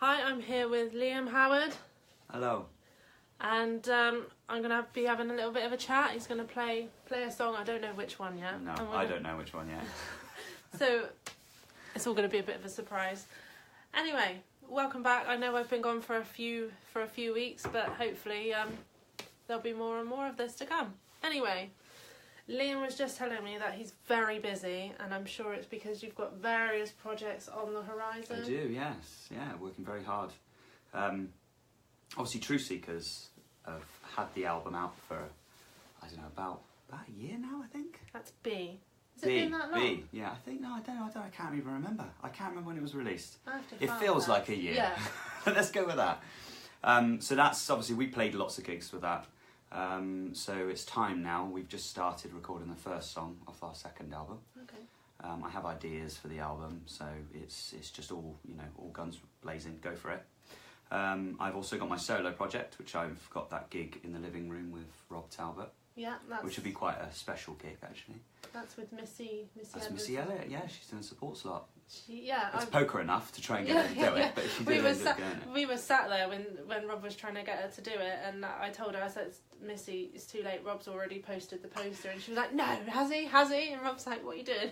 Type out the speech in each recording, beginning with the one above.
Hi, I'm here with Liam Howard. Hello. And I'm going to be having a little bit of a chat. He's going to play a song. I don't know which one yet. No, I don't know which one yet. So it's all going to be a bit of a surprise. Anyway, welcome back. I know I've been gone for a few weeks, but hopefully there'll be more and more of this to come. Anyway, Liam was just telling me that he's very busy, and I'm sure it's because you've got various projects on the horizon. I do, yes. Yeah, working very hard. Obviously, Truth Seekers have had the album out for, I don't know, about a year now, I think. That's B. Has it been that long? B, yeah. I think, no, I don't know, I can't even remember. I can't remember when it was released. It feels like a year. Yeah. Let's go with that. So that's, obviously, we played lots of gigs with that. So it's time now. We've just started recording the first song off our second album. Okay. I have ideas for the album, so it's just all guns blazing. Go for it. I've also got my solo project, which I've got that gig in the living room with Rob Talbot. Yeah, which would be quite a special gig actually. That's with Missy. That's Missy Elliott. Yeah, she's doing a support slot. It's poker enough to try and get her to do it, but she did end up doing it. We were sat there when Rob was trying to get her to do it, and I told her, I said, Missy, it's too late. Rob's already posted the poster, and she was like, no, has he? And Rob's like, what are you doing?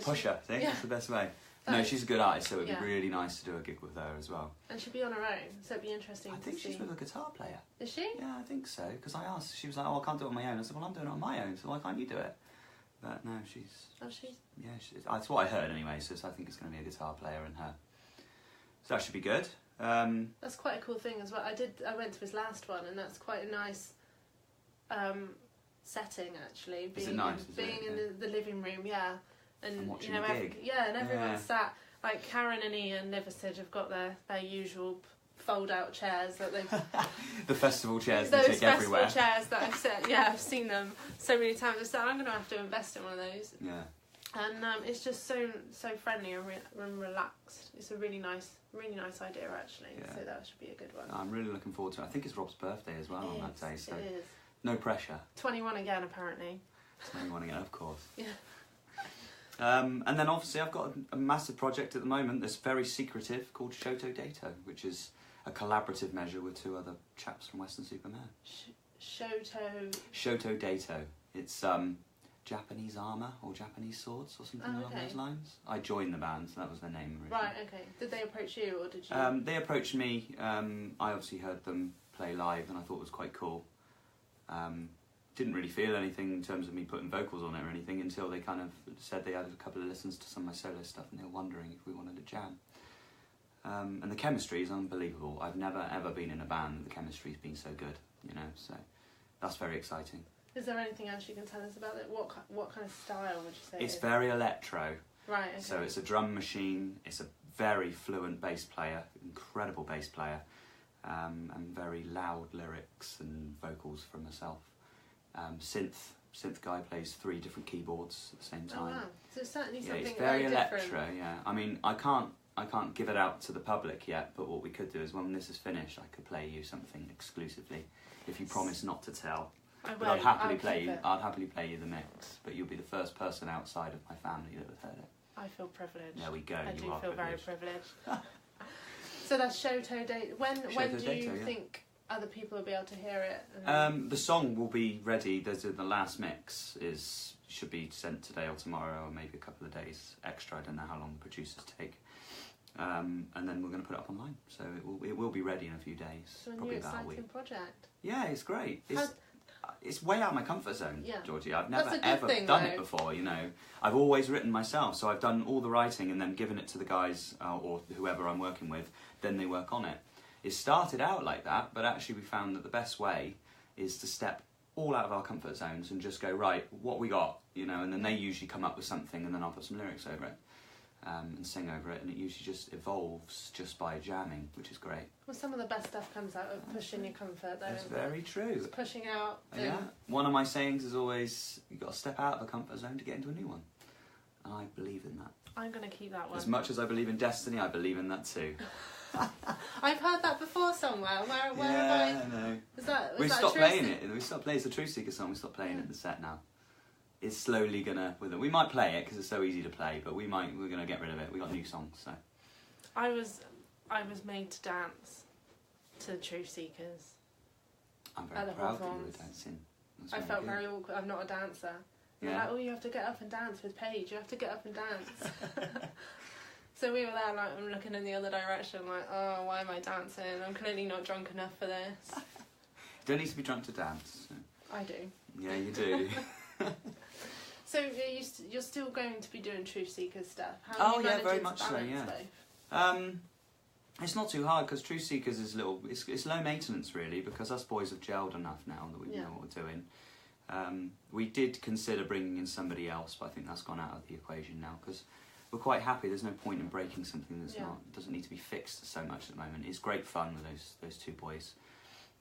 Push her, see? That's the best way. No, she's a good artist, so it'd be really nice to do a gig with her as well. And she'll be on her own, so it'd be interesting I think she's with a guitar player. Is she? Yeah, I think so, because I asked, she was like, oh, I can't do it on my own. I said, well, I'm doing it on my own, so why can't you do it? But no, she's... Oh, she's... Yeah, that's what I heard anyway, so I think it's going to be a guitar player and her. So that should be good. That's quite a cool thing as well. I went to his last one, and that's quite a nice setting, actually. Is it nice? Being in the living room, yeah. And watching the gig. And everyone sat, like Karen and Ian Liversidge have got their usual fold-out chairs that they've... The festival chairs they take everywhere. Those festival chairs that I've said, I've seen them so many times. So I'm going to have to invest in one of those. Yeah. And it's just so friendly and relaxed. It's a really nice idea actually. Yeah. So that should be a good one. I'm really looking forward to it. I think it's Rob's birthday as well on that day, so it is. No pressure. 21 again, apparently. 21 again, of course. Yeah. And then obviously I've got a massive project at the moment that's very secretive called Shoto Dato, which is a collaborative measure with two other chaps from Weston-super-Mare. Shoto Dato. It's Japanese armour or Japanese swords or something along those lines. I joined the band, so that was their name originally. Right, okay. Did they approach you or did you? They approached me. I obviously heard them play live and I thought it was quite cool. Didn't really feel anything in terms of me putting vocals on it or anything until they kind of said they had a couple of listens to some of my solo stuff and they were wondering if we wanted to jam. And the chemistry is unbelievable. I've never ever been in a band that the chemistry's been so good, so that's very exciting. Is there anything else you can tell us about it? What kind of style would you say? It's very electro. Right, okay. So it's a drum machine, it's a very fluent bass player, incredible bass player, and very loud lyrics and vocals from herself. Synth guy plays 3 different keyboards at the same time. Oh wow! So it's certainly something it's very electro. Different. Yeah, I mean, I can't give it out to the public yet, but what we could do is when this is finished, I could play you something exclusively if you promise not to tell. I'd happily play you the mix, but you'll be the first person outside of my family that has heard it. I feel privileged. There we go. I do feel very privileged. So that's Shoto Dato. When do you think other people will be able to hear it? The song will be ready. The last mix should be sent today or tomorrow, or maybe a couple of days extra. I don't know how long the producers take. And then we're going to put it up online, so it will be ready in a few days. So probably a new about a week. exciting project. Yeah, it's great. It's way out of my comfort zone, Georgie. I've never done it before, I've always written myself, so I've done all the writing and then given it to the guys or whoever I'm working with, then they work on it. It started out like that, but actually we found that the best way is to step all out of our comfort zones and just go, right, what we got, and then they usually come up with something and then I'll put some lyrics over it. And sing over it, and it usually just evolves just by jamming, which is great. Well, some of the best stuff comes out of pushing your comfort, though. That's very true. It's pushing out. Yeah. One of my sayings is always, you've got to step out of a comfort zone to get into a new one. And I believe in that. I'm going to keep that one. As much as I believe in destiny, I believe in that too. I've heard that before somewhere. Where have I? No. We stopped playing it. We stopped playing. It's a Truth Seeker song. We stopped playing it in the set now. It's slowly gonna. We might play it because it's so easy to play, but we're gonna get rid of it. We got new songs, so. I was I was made to dance to Truth Seekers. I'm very proud that you were dancing. I felt very awkward. I'm not a dancer. Yeah. Like, oh, you have to get up and dance with Paige. You have to get up and dance. So we were there, like, I'm looking in the other direction, like, oh, why am I dancing? I'm clearly not drunk enough for this. You don't need to be drunk to dance. So. I do. Yeah, you do. So you're still going to be doing Truth Seekers stuff? How are you managing very much so, yeah. Both? It's not too hard because Truth Seekers is it's low maintenance really, because us boys have gelled enough now that we know what we're doing. We did consider bringing in somebody else, but I think that's gone out of the equation now because we're quite happy. There's no point in breaking something that's doesn't need to be fixed so much at the moment. It's great fun with those two boys.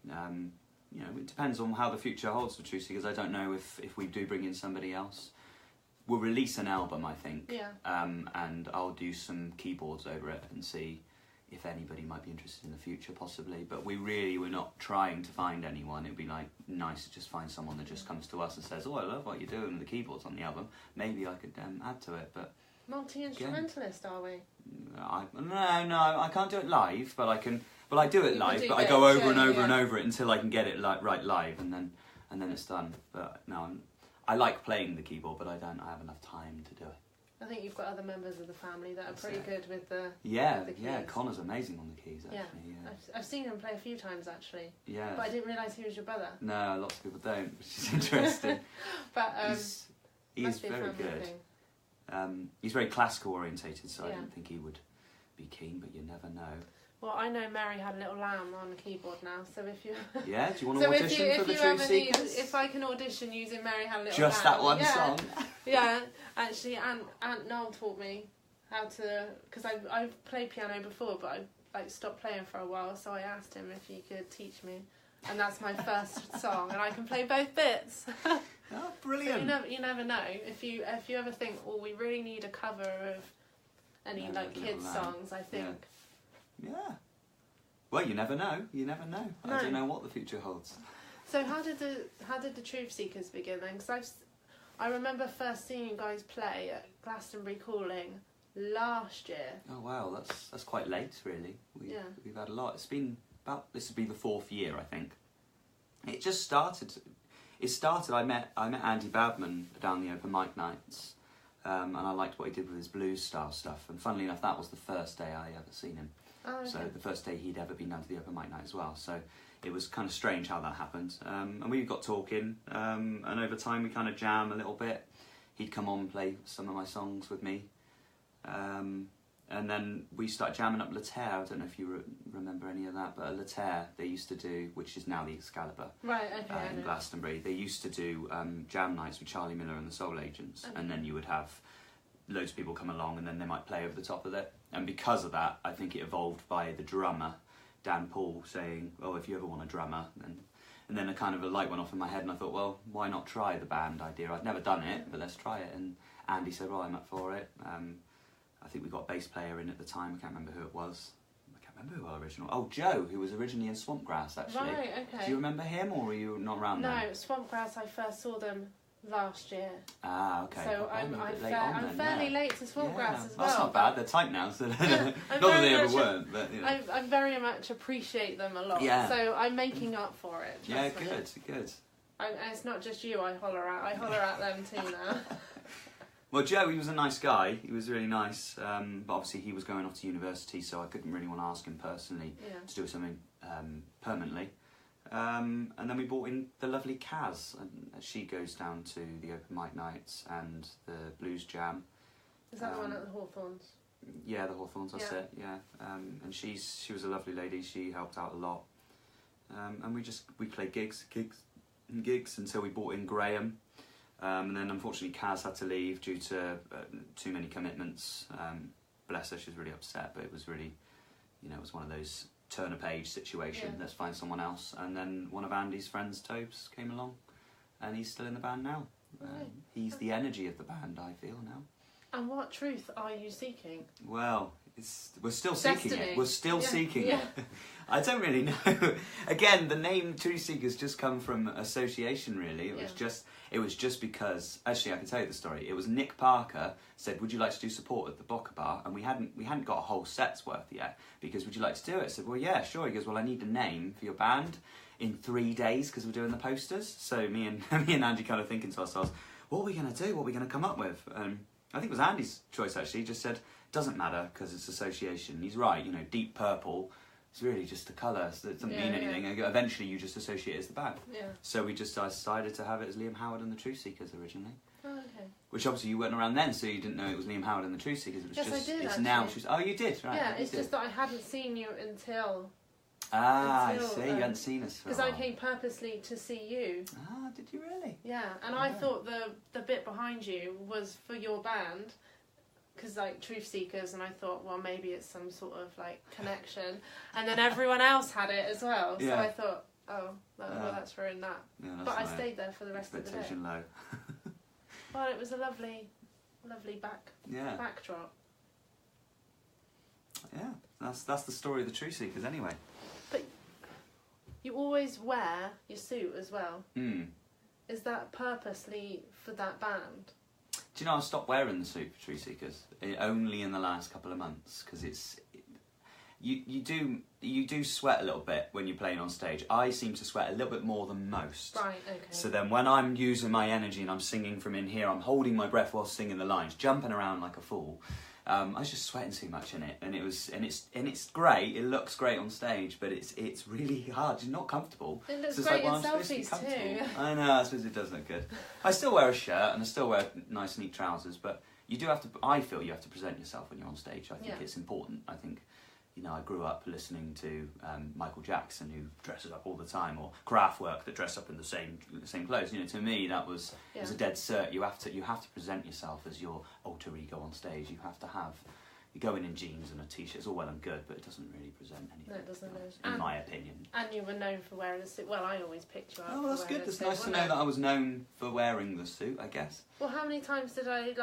You know, it depends on how the future holds for Truth Seekers. I don't know if we do bring in somebody else. We'll release an album, I think, and I'll do some keyboards over it and see if anybody might be interested in the future, possibly. But we're not trying to find anyone. It'd be like nice to just find someone that just comes to us and says, "Oh, I love what you're doing with the keyboards on the album. Maybe I could add to it." But multi-instrumentalist, are we? No, I can't do it live, but I can. Well, I do it live, but I go over and over and over it until I can get it right live, and then it's done. But no, I like playing the keyboard, but I have enough time to do it. I think you've got other members of the family that are pretty good with the keys. Yeah, Connor's amazing on the keys, actually. Yeah. I've seen him play a few times, actually. Yeah. But I didn't realise he was your brother. No, lots of people don't, which is interesting. But he's very good. He's very classical orientated, so I didn't think he would be keen, but you never know. Well, I know Mary had a little lamb on the keyboard now, so if you... Yeah, do you want to audition for the Truth Seekers? If I can audition using Mary had a little Just lamb... that one song? Yeah, actually, Aunt Noel taught me how to... Because I've played piano before, but I stopped playing for a while, so I asked him if he could teach me. And that's my first song, and I can play both bits. Oh, brilliant. So you never know. If you ever think, oh, we really need a cover of any kids' songs, I think... Yeah. Well, you never know. You never know. No. I don't know what the future holds. So how did the Truth Seekers begin then? Because I remember first seeing you guys play at Glastonbury Calling last year. Oh wow, that's quite late, really. We've had a lot. This would be the 4th year, I think. It just started. I met Andy Badman down the open mic nights. And I liked what he did with his blues style stuff. And funnily enough, that was the first day I ever seen him. Oh, okay. So the first day he'd ever been down to the open mic night as well. So it was kind of strange how that happened. And we got talking, and over time we kind of jam a little bit. He'd come on and play some of my songs with me. And then we started jamming up La Terre. I don't know if you remember any of that, but La Terre they used to do, which is now the Excalibur, in Glastonbury. They used to do jam nights with Charlie Miller and the Soul Agents, and then you would have loads of people come along, and then they might play over the top of it. And because of that, I think it evolved by the drummer, Dan Paul, saying, "Oh, if you ever want a drummer," and then a kind of a light went off in my head, and I thought, well, why not try the band idea? I'd never done it, but let's try it. And Andy said, "Well, I'm up for it." I think we got a bass player in at the time. I can't remember who it was. I can't remember who our original... Oh, Joe, who was originally in Swampgrass, actually. Right, okay. Do you remember him, or were you not around then? No, Swampgrass, I first saw them last year. Ah, okay. So I'm fairly late to Swampgrass as well. That's not bad. They're tight now, so not that they ever weren't, but you know. I very much appreciate them a lot. Yeah. So I'm making up for it. Yeah, good. And it's not just you I holler at. I holler at them too now. Well, Joe, he was a nice guy. He was really nice, but obviously he was going off to university, so I couldn't really want to ask him personally to do something permanently. And then we brought in the lovely Kaz, and she goes down to the open mic nights and the blues jam. Is that the one at the Hawthorns? Yeah, the Hawthorns, that's it, yeah. And she was a lovely lady, she helped out a lot. And we played gigs until we brought in Graham. And then unfortunately Kaz had to leave due to too many commitments. Bless her, she was really upset, but it was really, it was one of those turn a page situation, let's find someone else. And then one of Andy's friends, Tobes, came along, and he's still in the band now. He's the energy of the band, I feel, now. And what truth are you seeking? Well, we're still seeking it. We're still seeking it. I don't really know. Again, the name Truth Seekers just come from association, really. It was just because, actually, I can tell you the story. It was Nick Parker said, "Would you like to do support at the Boca Bar?" And we hadn't got a whole set's worth yet. Because, "Would you like to do it?" I said, "Well, yeah, sure." He goes, "Well, I need a name for your band in 3 days because we're doing the posters." So me and Andy kind of thinking to ourselves, what are we going to do? What are we going to come up with? I think it was Andy's choice, actually. He just said, doesn't matter because it's association. And he's right, Deep Purple. It's really just a colour, so it doesn't mean anything. Yeah. Eventually, you just associate it as the band. Yeah. So we just decided to have it as Liam Howard and the Truth Seekers originally. Oh, okay. Which obviously you weren't around then, so you didn't know it was Liam Howard and the Truth Seekers. It was I did. It's actually. now. Oh, you did, right? Yeah, it's just that I hadn't seen you until. I see. You hadn't seen us for a while. Because I came purposely to see you. Ah, did you really? Yeah, and I thought the bit behind you was for your band. Because Truth Seekers, and I thought, well, maybe it's some sort of connection, and then everyone else had it as well. So I thought, oh, well, that's ruined that. Yeah, but I stayed there for the rest of the day. Expectation low. Well, it was a lovely backdrop. Yeah, that's the story of the Truth Seekers, anyway. But you always wear your suit as well. Is that purposely for that band? Do you know I stopped wearing the suit for Truth Seekers only in the last couple of months because you do sweat a little bit when you're playing on stage. I seem to sweat a little bit more than most. Right. Okay. So then when I'm using my energy and I'm singing from in here, I'm holding my breath while singing the lines, jumping around like a fool. I was just sweating too much in it, and it's great. It looks great on stage, but it's really hard. It's not comfortable. It looks so great in selfies too. I know. I suppose it does look good. I still wear a shirt and I still wear nice, neat trousers, but you do have to. I feel you have to present yourself when you're on stage. I think it's important. I think. I grew up listening to Michael Jackson, who dresses up all the time, or Kraftwerk that dress up in the same clothes. To me, that was a dead cert. You have to present yourself as your alter ego on stage. You have to have. You go in jeans and a t-shirt. It's all well and good, but it doesn't really present anything. No, it doesn't. In my opinion. And you were known for wearing a suit. Well, I always picked you up. Oh, that's good. It's nice to know that I was known for wearing the suit, I guess. Well, how many times did I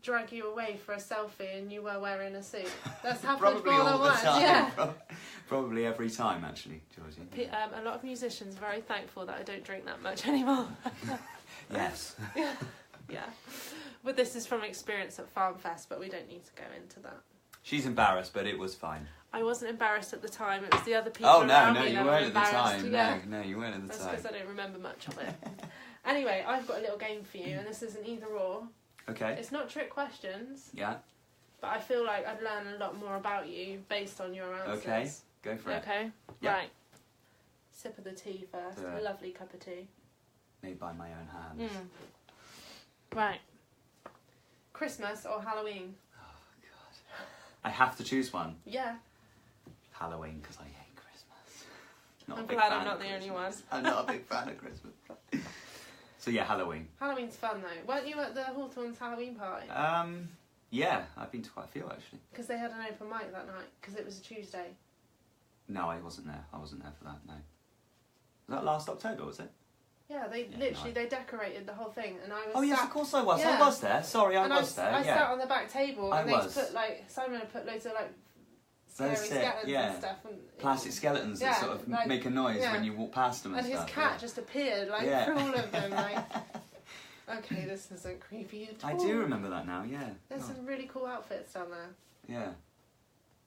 drag you away for a selfie and you were wearing a suit? That's happened probably more all than once. Time. Yeah. Probably every time, actually, Georgie. A lot of musicians are very thankful that I don't drink that much anymore. Yes. Yeah. But this is from experience at Farm Fest, but we don't need to go into that. She's embarrassed, but it was fine. I wasn't embarrassed at the time. It was the other people around me. Oh, no, you weren't at the time. Yeah. No, you weren't at the That's time. because I don't remember much of it. Anyway, I've got a little game for you, and this is an either or. Okay. It's not trick questions. Yeah. But I feel like I'd learn a lot more about you based on your answers. Okay, go for it. Okay? Yeah. Right. Sip of the tea first. A lovely cup of tea. Made by my own hands. Right. Christmas or Halloween? Oh, God. I have to choose one. Yeah. Halloween, because I hate Christmas. I'm glad I'm not the only one. I'm not a big fan of Christmas. So yeah, Halloween. Halloween's fun though. Weren't you at the Hawthorns Halloween party? Yeah, I've been to quite a few actually. Because they had an open mic that night, because it was a Tuesday. No, I wasn't there. I wasn't there for that, no. Was that last October, was it? Yeah, they decorated the whole thing, and I was. Oh yes, of course I was. Yeah. I was there. Sorry, I was there. I sat on the back table, and was. they put Simon had put loads of scary skeletons and stuff, and plastic skeletons that sort of make a noise when you walk past them and stuff. And his cat just appeared through all of them. Okay, this isn't creepy at all. I do remember that now. Yeah. There's some really cool outfits down there. Yeah.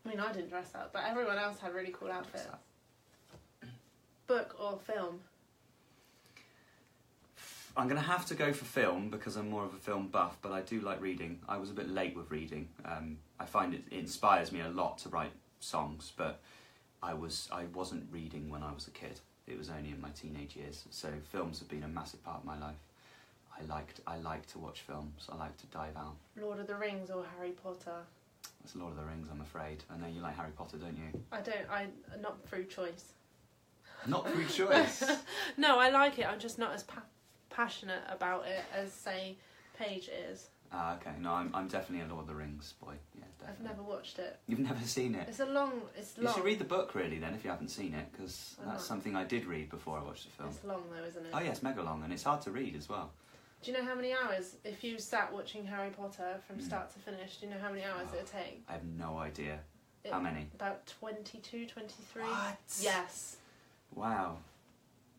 I mean, I didn't dress up, but everyone else had really cool outfits. Book or film? I'm going to have to go for film because I'm more of a film buff, but I do like reading. I was a bit late with reading. I find it inspires me a lot to write songs, but I wasn't reading when I was a kid. It was only in my teenage years. So films have been a massive part of my life. I like to watch films. I like to dive out. Lord of the Rings or Harry Potter? It's Lord of the Rings, I'm afraid. I know you like Harry Potter, don't you? I don't. Not through choice. Not through choice? No, I like it. I'm just not as passionate about it as, say, Paige is. Okay. No, I'm definitely a Lord of the Rings boy. Yeah, definitely. I've never watched it. You've never seen it? It's long. You should read the book, really, then, if you haven't seen it, because that's something I did read before I watched the film. It's long, though, isn't it? Oh, yeah, it's mega long, and it's hard to read as well. Do you know how many hours, if you sat watching Harry Potter from start to finish, do you know how many hours it would take? I have no idea. How many? About 22, 23. What? Yes. Wow.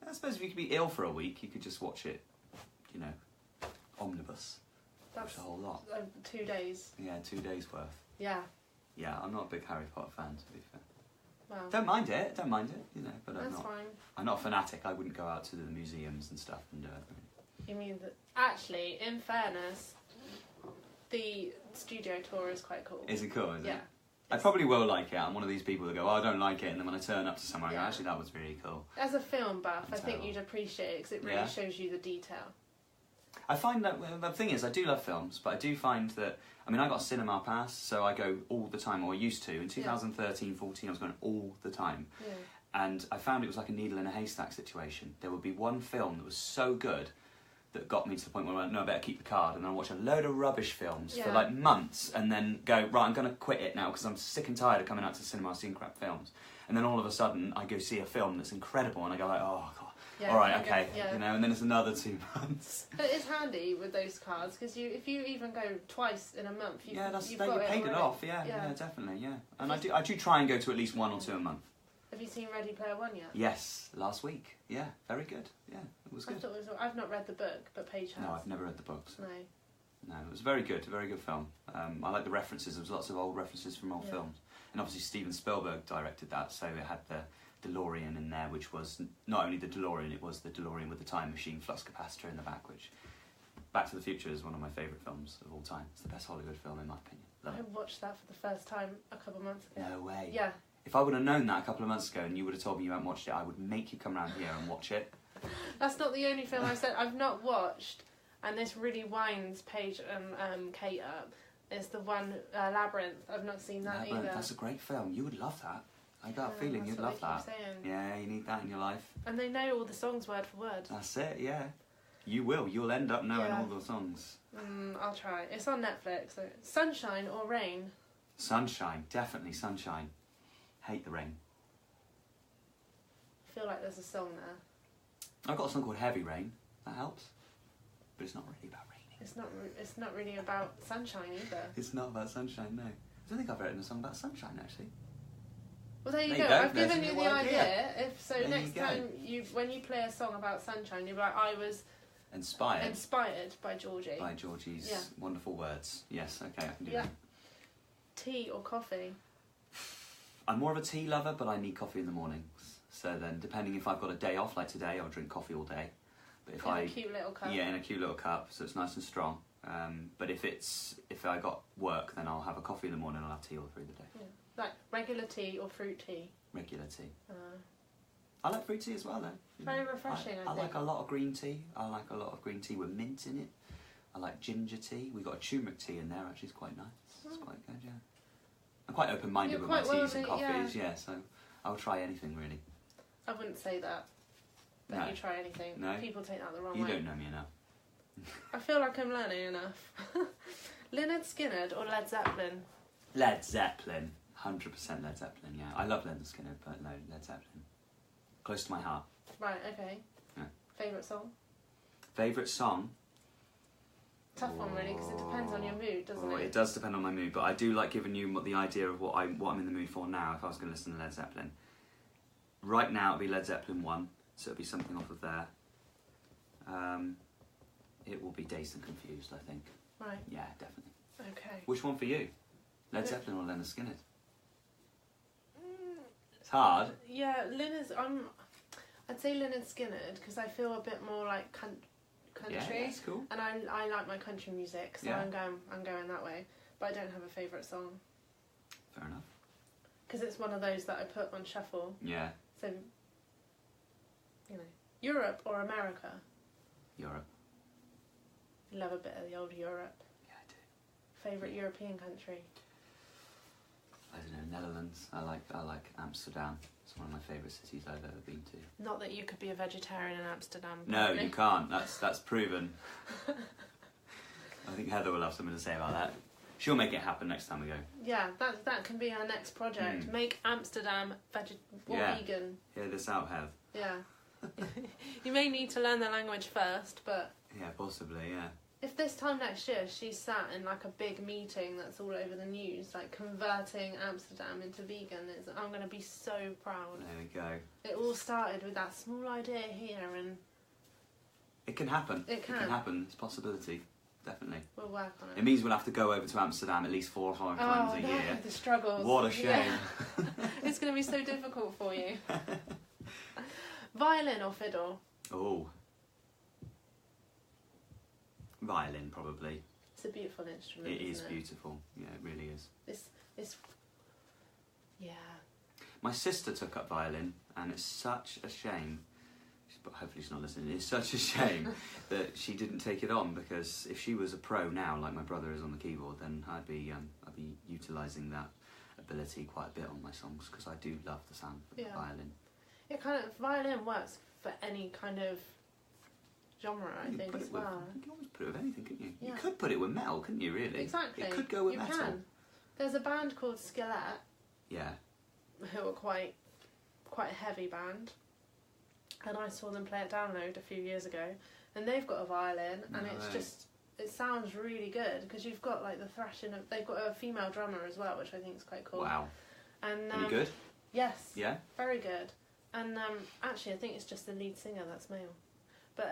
I suppose if you could be ill for a week, you could just watch it, you know, omnibus. That's a whole lot. 2 days. Yeah, 2 days worth. Yeah. Yeah, I'm not a big Harry Potter fan, to be fair. Wow. Don't mind it, you know, but That's fine. I'm not a fanatic. I wouldn't go out to the museums and stuff and do it. You mean that... Actually, in fairness, the studio tour is quite cool. Is it cool, is it? Yeah. I probably will like it. I'm one of these people that go, oh, I don't like it, and then when I turn up to somewhere, I go, actually, that was really cool. As a film buff, I think you'd appreciate it because it really shows you the detail. I find that, the thing is, I do love films, but I do find that, I mean, I got a cinema pass, so I go all the time, or I used to. In 2013, 14, I was going all the time. Yeah. And I found it was like a needle in a haystack situation. There would be one film that was so good that got me to the point where I went, no, I better keep the card, and then I watch a load of rubbish films for like months, and then go, right, I'm going to quit it now because I'm sick and tired of coming out to the cinema seeing crap films. And then all of a sudden, I go see a film that's incredible, and I go like, oh, God. Yeah, all right, okay, you know, and then it's another 2 months. But it's handy with those cards because if you even go twice in a month, you've paid it off. Yeah, definitely, yeah. And I do try and go to at least 1 or 2 a month. Have you seen Ready Player One yet? Yes, last week. Yeah, very good. Yeah, it was good. I've not read the book, but Paige has. No, I've never read the books. No, it was very good film. I like the references. There was lots of old references from old films, and obviously Steven Spielberg directed that, so it had the DeLorean in there, which was not only the DeLorean, it was the DeLorean with the time machine flux capacitor in the back, which Back to the Future is one of my favourite films of all time. It's the best Hollywood film in my opinion. I watched that for the first time a couple of months ago. No way. Yeah. If I would have known that a couple of months ago and you would have told me you hadn't watched it, I would make you come around here and watch it. That's not the only film I've said I've not watched, and this really winds Paige and Kate up, is the one Labyrinth. I've not seen that either. That's a great film. You would love that. I got a feeling you'd love that. Yeah, you need that in your life. And they know all the songs word for word. That's it, yeah. You will. You'll end up knowing all the songs. I'll try. It's on Netflix. So Sunshine or Rain? Sunshine. Definitely Sunshine. Hate the rain. I feel like there's a song there. I've got a song called Heavy Rain. That helps. But it's not really about raining. It's not really about sunshine either. It's not about sunshine, no. I don't think I've written a song about sunshine, actually. Well, there you go. I've given you the idea. Next time when you play a song about sunshine, you'll be like, I was inspired by Georgie. By Georgie's wonderful words. Yes, okay, I can do that. Tea or coffee? I'm more of a tea lover, but I need coffee in the mornings. So then, depending if I've got a day off, like today, I'll drink coffee all day. But if in a cute little cup. Yeah, in a cute little cup, so it's nice and strong. But if I got work, then I'll have a coffee in the morning and I'll have tea all through the day. Yeah. Like regular tea or fruit tea? Regular tea. I like fruit tea as well, though. Very refreshing, I think. I like a lot of green tea. I like a lot of green tea with mint in it. I like ginger tea. We've got a turmeric tea in there, actually. It's quite nice. It's quite good, yeah. I'm quite open-minded with my teas and coffees, so I'll try anything, really. I wouldn't say that. That you try anything. No? People take that the wrong way. You don't know me enough. I feel like I'm learning enough. Lynyrd Skynyrd or Led Zeppelin? Led Zeppelin. 100% Led Zeppelin, yeah. I love Lynyrd Skynyrd, but no, Led Zeppelin. Close to my heart. Right, okay. Yeah. Favourite song? Favourite song? Tough one, really, because it depends on your mood, doesn't it? It does depend on my mood, but I do like giving you the idea of what I'm in the mood for now if I was going to listen to Led Zeppelin. Right now it'll be Led Zeppelin 1, so it'll be something off of there. It will be Dazed and Confused, I think. Right. Yeah, definitely. Okay. Which one for you? Led Zeppelin or Lynyrd Skynyrd? It's hard. Yeah, I'd say Lynyrd Skynyrd because I feel a bit more like country. Yeah, that's cool. And I like my country music, so I'm going that way. But I don't have a favourite song. Fair enough. Because it's one of those that I put on shuffle. Yeah. So, Europe or America? Europe. Love a bit of the old Europe. Yeah, I do. Favourite European country? I don't know, Netherlands. I like Amsterdam. It's one of my favourite cities I've ever been to. Not that you could be a vegetarian in Amsterdam. No, you can't. That's proven. I think Heather will have something to say about that. She'll make it happen next time we go. Yeah, that can be our next project. Make Amsterdam vegan. Hear this out, Hev. Yeah. You may need to learn the language first, but Yeah, possibly, yeah. If this time next year she's sat in like a big meeting that's all over the news, like converting Amsterdam into vegan, I'm going to be so proud. There we go. It all started with that small idea here, and it can happen. It can happen. It's a possibility, definitely. We'll work on it. It means we'll have to go over to Amsterdam at least 4 or 5 times a year. The struggles. What a shame. Yeah. It's going to be so difficult for you. Violin or fiddle? Oh. Violin, probably. It's a beautiful instrument. It is beautiful. Yeah, it really is. It's. Yeah. My sister took up violin, and it's such a shame. But hopefully she's not listening. It's such a shame that she didn't take it on, because if she was a pro now, like my brother is on the keyboard, then I'd be utilising that ability quite a bit on my songs, because I do love the sound of the violin. It kind of violin works for any kind of genre, I think, as well. You can always put it with anything, couldn't you? Yeah. You could put it with metal, couldn't you, really? Exactly. It could go with metal. Can. There's a band called Skillet. Yeah. Who are quite a heavy band. And I saw them play at Download a few years ago. And they've got a violin, and it sounds really good, because you've got like the thrashing of... They've got a female drummer as well, which I think is quite cool. Wow. And really good? Yes. Yeah? Very good. And actually, I think it's just the lead singer that's male. But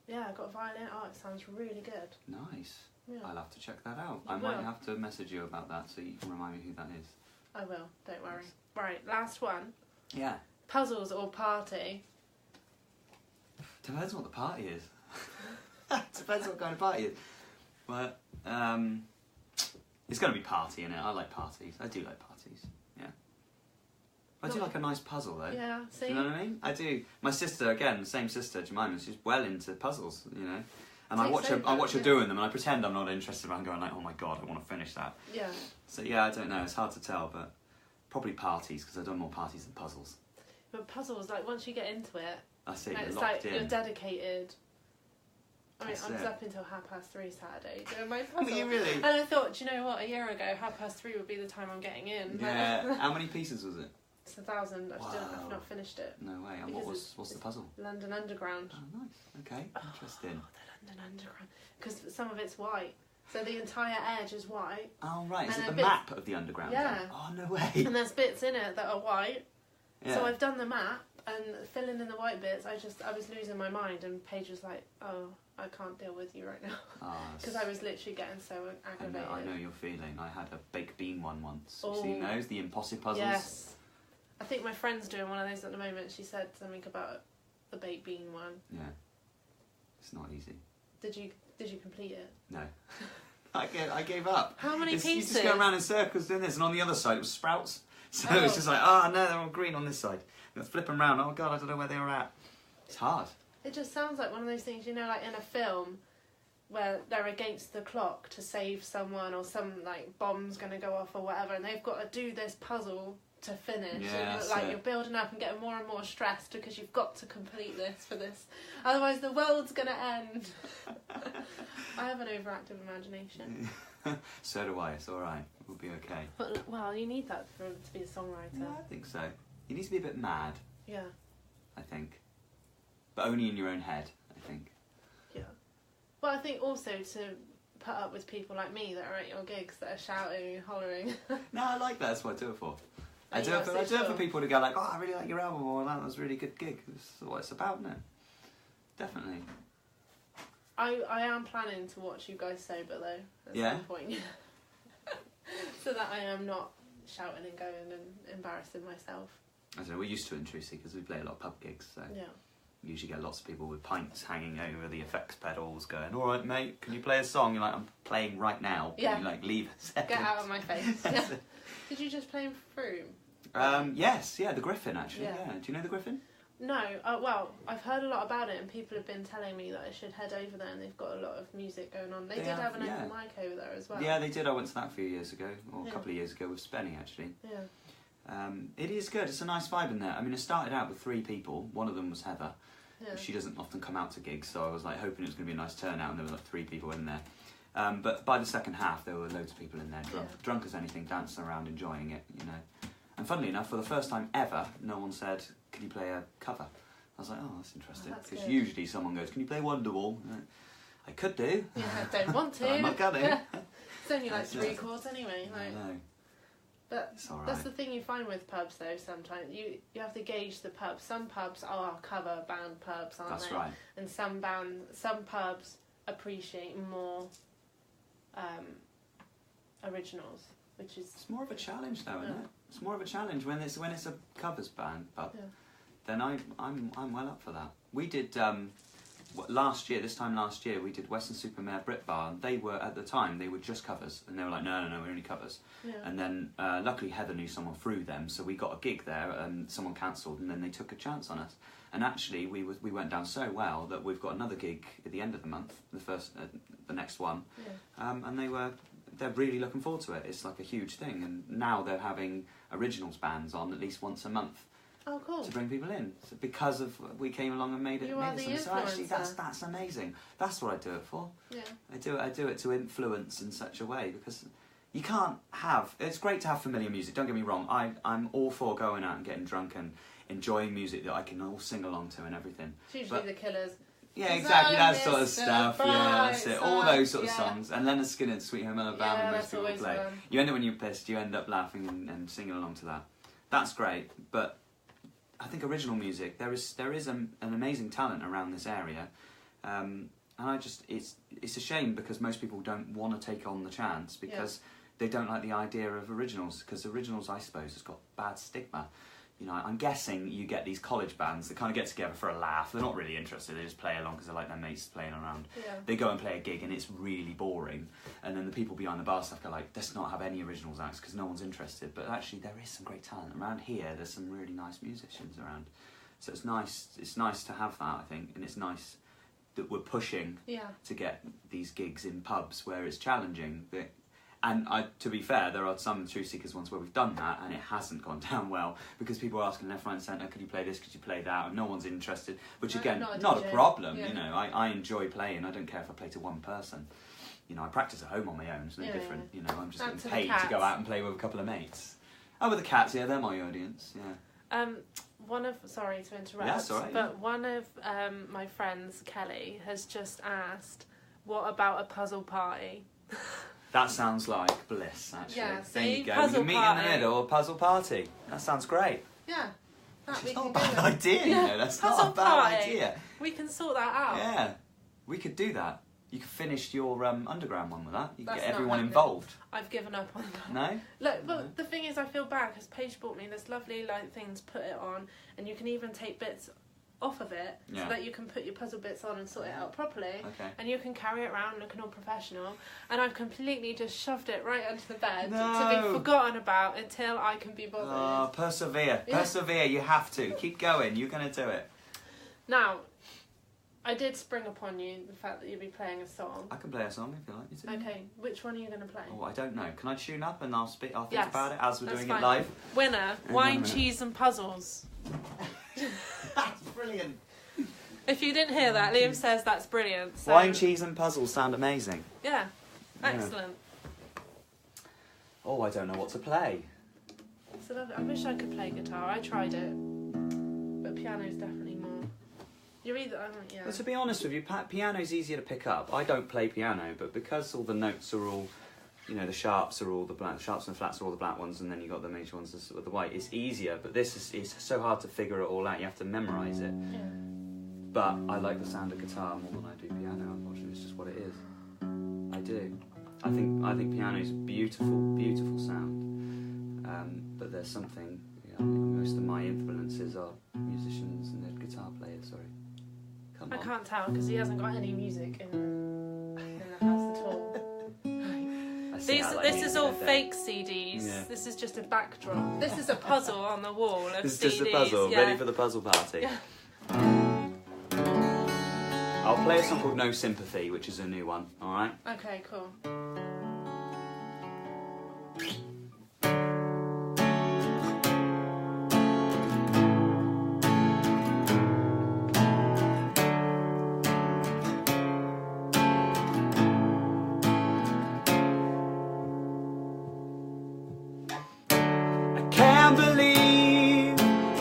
yeah, I got a violin. Oh, it sounds really good. Nice. Yeah. I'll have to check that out. You I might will. have to message you about that, so you can remind me who that is. I will, don't worry. Right, last one. Yeah. Puzzles or party? Depends what the party is. Depends what kind of party it is. But it's going to be party, innit? I like parties. I do like parties. Yeah. I do like a nice puzzle, though. Yeah, see? Do you know what I mean? I do. My sister, again, the same sister, Jemima, she's well into puzzles, you know. And I watch her doing them, and I pretend I'm not interested, but I'm going like, oh my god, I want to finish that. Yeah. So yeah, I don't know. It's hard to tell, but probably parties, because I've done more parties than puzzles. But puzzles, like once you get into it, I see. it's like you're dedicated. I mean, I was up until 3:30 Saturday doing my puzzle. Were you really? And I thought, do you know what? A year ago, 3:30 would be the time I'm getting in. Yeah. How many pieces was it? It's 1,000. Wow. I've not finished it. No way. And what's the puzzle? London Underground. Oh, nice. Okay. Interesting. Oh, the London Underground. Because some of it's white. So the entire edge is white. Oh, right. Is it the map of the Underground? Yeah. Oh, no way. And there's bits in it that are white. Yeah. So I've done the map, and filling in the white bits, I was losing my mind, and Paige was like, oh, I can't deal with you right now. Because I was literally getting so aggravated. I know your feeling. I had a baked bean one once. Oh. You've seen those? The impossible puzzles? Yes. I think my friend's doing one of those at the moment. She said something about the baked bean one. Yeah. It's not easy. Did you complete it? No. I gave up. How many pieces? You just go around in circles doing this, and on the other side it was sprouts. So it was just like, no, they're all green on this side. And flip them around. Oh god, I don't know where they were at. It's hard. It just sounds like one of those things, you know, like in a film where they're against the clock to save someone, or some like bomb's going to go off or whatever, and they've got to do this puzzle to finish. Yeah, and like you're building up and getting more and more stressed because you've got to complete this for this. Otherwise the world's going to end. I have an overactive imagination. So do I. It's all right. We'll be okay. But well, you need that to be a songwriter. Yeah, I think so. You need to be a bit mad. Yeah. I think, but only in your own head. I think. Yeah. Well, I think also to put up with people like me that are at your gigs that are shouting and hollering. No, I like that. That's what I do it for. I do it for people to go like, oh, I really like your album, or that was a really good gig. That's what it's about, isn't it? Definitely. I am planning to watch you guys sober though, at some point. So that I am not shouting and going and embarrassing myself. I don't know, we're used to it in Trucy because we play a lot of pub gigs, so yeah. You usually get lots of people with pints hanging over the effects pedals going, all right mate, can you play a song? You're like, I'm playing right now. Can you like leave a second? Get out of my face. Yeah. Did you just play in Froome? Yes, yeah, the Griffin actually. Yeah. Do you know the Griffin? No, well, I've heard a lot about it, and people have been telling me that I should head over there, and they've got a lot of music going on. They did have an open mic over there as well. Yeah, they did. I went to that a few years ago, or a couple of years ago with Spenny actually. Yeah. It is good. It's a nice vibe in there. I mean, it started out with 3 people. One of them was Heather. Yeah. She doesn't often come out to gigs, so I was like hoping it was going to be a nice turnout, and there were like 3 people in there. But by the second half, there were loads of people in there, drunk as anything, dancing around, enjoying it, you know. And funnily enough, for the first time ever, no one said, "Can you play a cover?" I was like, oh, that's interesting, because usually someone goes, "Can you play Wonderwall?" I could do. Yeah, I don't want to. I'm not gonna. It's only like 3 chords anyway. Like, I know. But right. That's the thing you find with pubs though. Sometimes you have to gauge the pub. Some pubs are cover band pubs, aren't they? That's right. And some pubs appreciate more originals, which is. It's more of a challenge though, isn't it? It's more of a challenge when it's a covers band pub. Yeah. Then I'm well up for that. We did this time last year we did Weston-super-Mare Brit Bar, and they were at the time they were just covers, and they were like no we're only covers. Yeah. And then luckily Heather knew someone through them, so we got a gig there, and someone cancelled, and then they took a chance on us. And actually we went down so well that we've got another gig at the end of the month, the next one. Yeah. And they're really looking forward to it. It's like a huge thing, and now they're having originals bands on at least once a month. Oh, cool. To bring people in, so because of we came along and made it. So actually, that's amazing. That's what I do it for. Yeah. I do it to influence in such a way, because you can't have. It's great to have familiar music. Don't get me wrong. I'm all for going out and getting drunk and enjoying music that I can all sing along to and everything. It's usually the Killers. Yeah, exactly, that sort of stuff. Yeah, that's it. All those sort of songs. And Leonard Skinner's Sweet Home Alabama, most people play. You end up when you're pissed, you end up laughing and singing along to that. That's great, but I think original music, there is an amazing talent around this area, and it's a shame because most people don't want to take on the chance because they don't like the idea of originals, because originals, I suppose, has got bad stigma. You know, I'm guessing you get these college bands that kind of get together for a laugh. They're not really interested. They just play along because they like their mates playing around. Yeah. They go and play a gig and it's really boring. And then the people behind the bar stuff go like, let's not have any originals acts because no one's interested. But actually there is some great talent. Around here, there's some really nice musicians around. So it's nice to have that, I think. And it's nice that we're pushing to get these gigs in pubs where it's challenging. And to be fair, there are some Truth Seekers ones where we've done that and it hasn't gone down well because people are asking left, right and centre, could you play this, could you play that, and no one's interested, which again, not a problem, you know, I enjoy playing, I don't care if I play to one person. You know, I practice at home on my own, it's no different, you know, I'm just getting paid to go out and play with a couple of mates. Oh, with the cats, yeah, they're my audience, yeah. Sorry to interrupt, that's all right, but one of my friends, Kelly, has just asked, what about a puzzle party? That sounds like bliss, actually. Yeah, there you go. We can meet in the middle, a puzzle party. That sounds great. Yeah. It's not a bad idea, you know. That's not a bad idea. We can sort that out. Yeah, we could do that. You could finish your underground one with that. You could get everyone involved. I've given up on that. No? Look, but the thing is, I feel bad because Paige bought me this lovely thing to put it on, and you can even take bits off of it so that you can put your puzzle bits on and sort it out properly, and you can carry it around looking all professional, and I've completely just shoved it right under the bed to be forgotten about until I can be bothered. Oh, persevere, you have to, keep going, you're going to do it. Now, I did spring upon you the fact that you'd be playing a song. I can play a song if you like me to. Okay, which one are you going to play? Oh, I don't know. Can I tune up and I'll think about it as we're doing it live? Winner, Wine, Cheese and Puzzles. That's brilliant. If you didn't hear that, Liam says that's brilliant. So. Wine, cheese and puzzles sound amazing. Yeah, excellent. Oh, I don't know what to play. So lovely. I wish I could play guitar. I tried it, but piano's definitely more. You're either, Well, to be honest with you, piano's easier to pick up. I don't play piano, but because all the notes are all, you know, the sharps are all the black, sharps and flats are all the black ones, and then you got the major ones with the white. It's easier, but this is so hard to figure it all out. You have to memorise it. Yeah. But I like the sound of guitar more than I do piano. Unfortunately, it's just what it is. I do. I think piano's a beautiful, beautiful sound. But there's something. You know, most of my influences are musicians and they're guitar players. Sorry. I can't tell because he hasn't got any music in the house at all. This is all fake CDs. Yeah. This is just a backdrop. This is a puzzle on the wall of this CDs. This is just a puzzle, ready for the puzzle party. Yeah. I'll play a song called No Sympathy, which is a new one, alright? Okay, cool.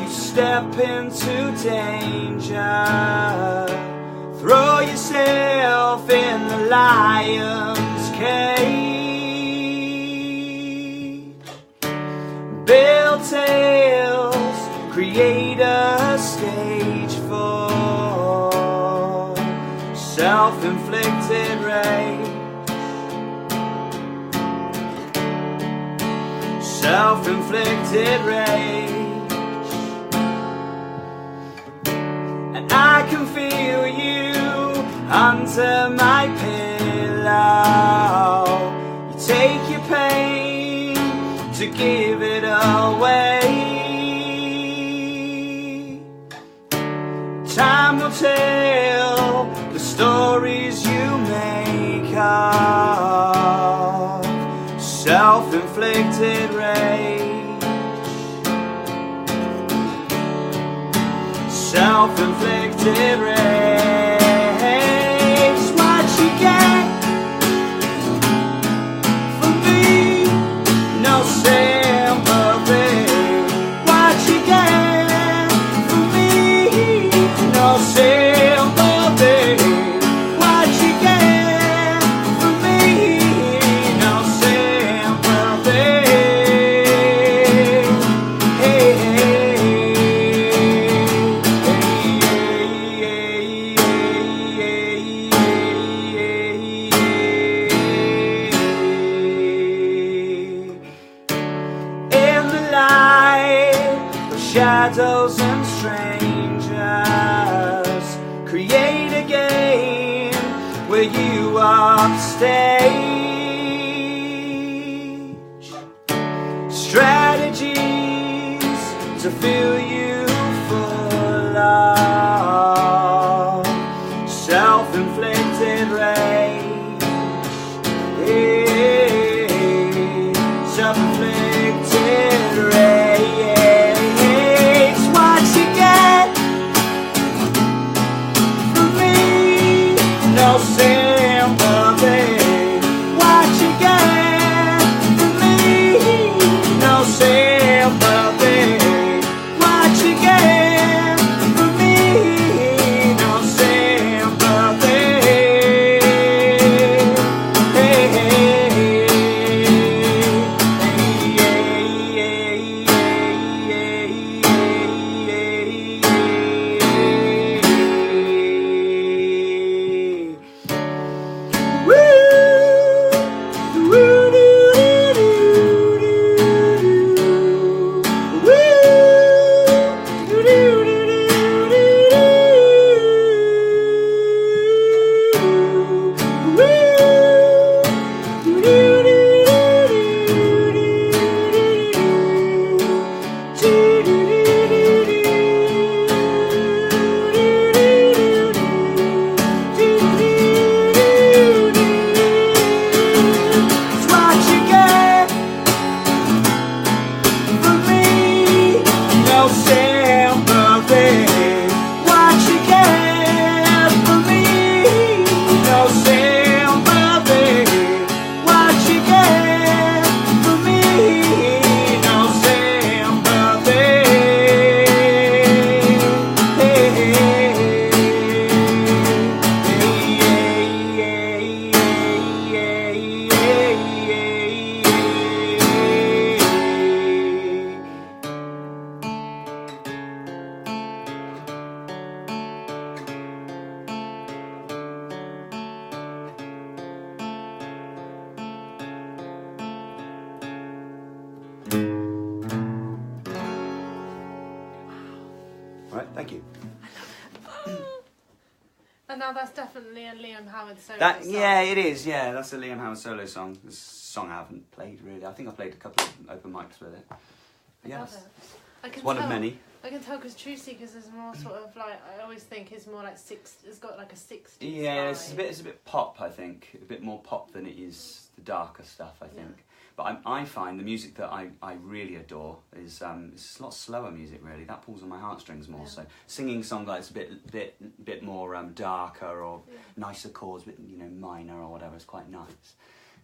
Step into danger, Throw yourself in the lion's cage. Build tales, create a stage for self-inflicted rage. Self-inflicted rage. And I can feel you under my pillow. You take your pain to give it away. Time will tell the stories you make of self-inflicted rage. Self-inflicted rage. What you get from me? No sympathy. What you get from me? No sympathy. What you get from me? No sympathy. Hey, in the light of shadows and strangers, create a game where you upstage. Strategies to fill you full of self-inflicted rage. Self-inflicted rage. What you get from me? No sympathy. What you get from me? No sympathy. What you get from me? No sympathy. Hey, Right, thank you. And now that's definitely a Liam Howard solo That song. yeah, it is. Yeah, that's a Liam Howard solo song. This song I haven't played really. I think I played a couple of open mics with it. Yes, it's one of many. I can tell because True Seekers is more sort of like, I always think is more like it's got like a 60s Yeah, vibe. it's a bit pop. I think a bit more pop than it is the darker stuff. I think. Yeah. But I find the music that I really adore is it's a lot slower music really. That pulls on my heartstrings more. Yeah. So singing songs like it's a bit more darker or nicer chords, bit minor or whatever. It's quite nice.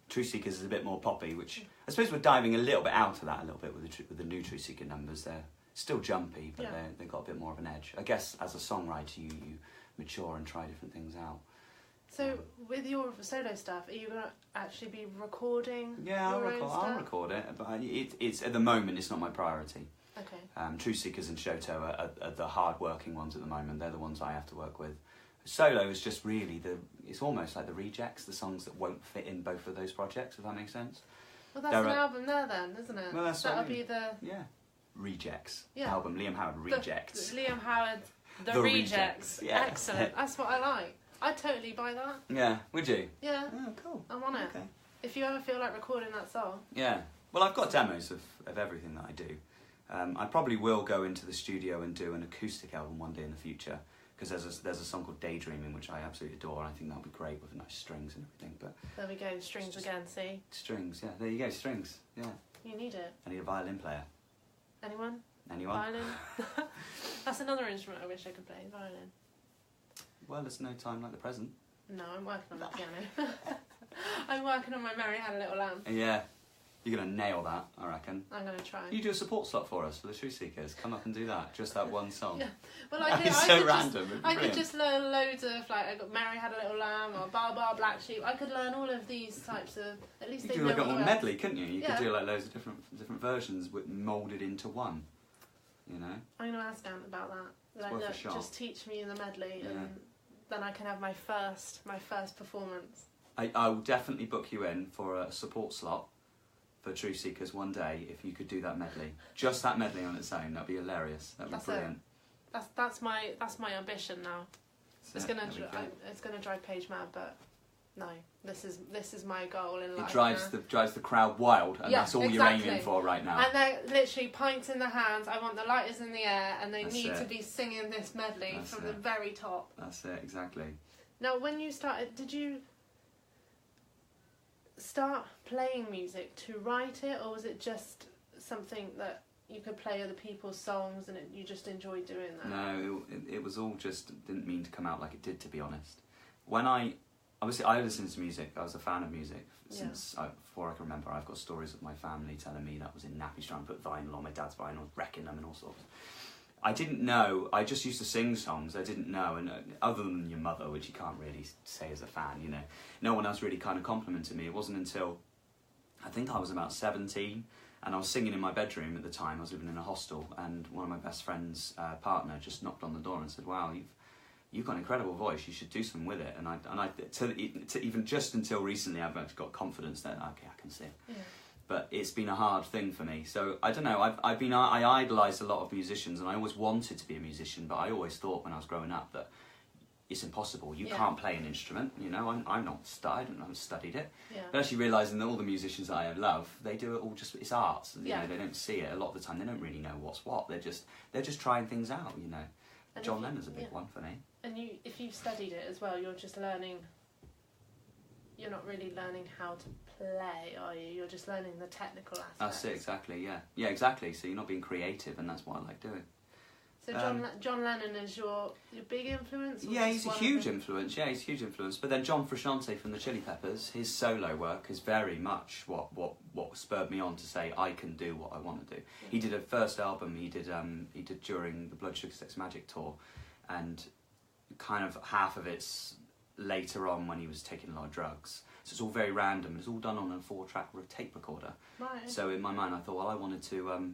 True Seekers is a bit more poppy, which I suppose we're diving a little bit out of that a little bit with the new True Seeker numbers. They're still jumpy, but they've got a bit more of an edge. I guess as a songwriter, you mature and try different things out. So with your solo stuff, are you going to actually be recording? Yeah, I'll record it, but it's at the moment it's not my priority. Okay. Truth Seekers and Shoto are the hard-working ones at the moment. They're the ones I have to work with. Solo is just really it's almost like the rejects, the songs that won't fit in both of those projects, if that makes sense. Well, that's an album there then, isn't it? Well, that'll be the... Yeah. Rejects. Yeah. Album, Liam Howard, Rejects. Liam Howard, The Rejects. Yeah. Excellent. That's what I like. I'd totally buy that. Yeah, would you? Yeah. Oh, cool. I'm on it. Okay. If you ever feel like recording that song. Yeah. Well, I've got demos of everything that I do. I probably will go into the studio and do an acoustic album one day in the future, because there's a song called Daydreaming, which I absolutely adore, and I think that would be great with nice strings and everything. But there we go, strings again, see? Strings, yeah. There you go, strings, yeah. You need it. I need a violin player. Anyone? Violin? That's another instrument I wish I could play, violin. Well, there's no time like the present. No, I'm working on the piano. I'm working on my Mary Had a Little Lamb. Yeah. You're going to nail that, I reckon. I'm going to try. You do a support slot for us, for the Truth Seekers. Come up and do that. Just that one song. Yeah. Well, I could just learn loads of, like, I got Mary Had a Little Lamb or Bar Bar Black Sheep. I could learn all of these types of, at least you they could know do like what a medley, couldn't you? You could do like loads of different versions moulded into one. You know? I'm going to ask Ant about that. Like, look, just teach me the medley and then I can have my first performance. I will definitely book you in for a support slot for Truth Seekers one day if you could do that medley. Just that medley on its own, that'd be hilarious. That'd be brilliant. That's my ambition now. It's gonna drive Paige mad, but no, this is my goal in life. It drives the crowd wild, and that's all you're aiming for right now. And they're literally pints in the hands. I want the lighters in the air, and they need to be singing this medley from the very top. That's it, exactly. Now, when you started, did you start playing music to write it, or was it just something that you could play other people's songs and you just enjoyed doing that? No, it was all just, didn't mean to come out like it did, to be honest. When I listened to music, I was a fan of music since before I can remember. I've got stories of my family telling me that was in nappies trying to put vinyl on my dad's vinyl, wrecking them and all sorts. I didn't know, I just used to sing songs, I didn't know, and other than your mother, which you can't really say as a fan, you know, no one else really kind of complimented me. It wasn't until, I think I was about 17, and I was singing in my bedroom at the time. I was living in a hostel, and one of my best friend's partner just knocked on the door and said, wow, you've got an incredible voice, you should do something with it. And I even just until recently, I've actually got confidence that, okay, I can sing. Yeah. But it's been a hard thing for me. So I don't know. I idolised a lot of musicians, and I always wanted to be a musician. But I always thought when I was growing up that it's impossible. You can't play an instrument. You know, I haven't studied it. Yeah. But actually realising that all the musicians that I love, they do it all just, it's arts. You know, they don't see it a lot of the time. They don't really know what's what. They're just trying things out. You know, and John Lennon's a big one for me. And if you've studied it as well, you're just learning. You're not really learning how to play, are you? You're just learning the technical aspects. That's it, exactly, yeah. Yeah, exactly. So you're not being creative, and that's what I like doing. So John Lennon is your big influence? Yeah, he's a huge influence. Yeah, he's a huge influence. But then John Frusciante from the Chili Peppers, his solo work is very much what spurred me on to say I can do what I want to do. Mm-hmm. He did a first album he did during the Blood Sugar Sex Magic tour, and kind of half of it's later on when he was taking a lot of drugs. So it's all very random. It's all done on a 4-track tape recorder. Right. So in my mind I thought, well, I wanted to,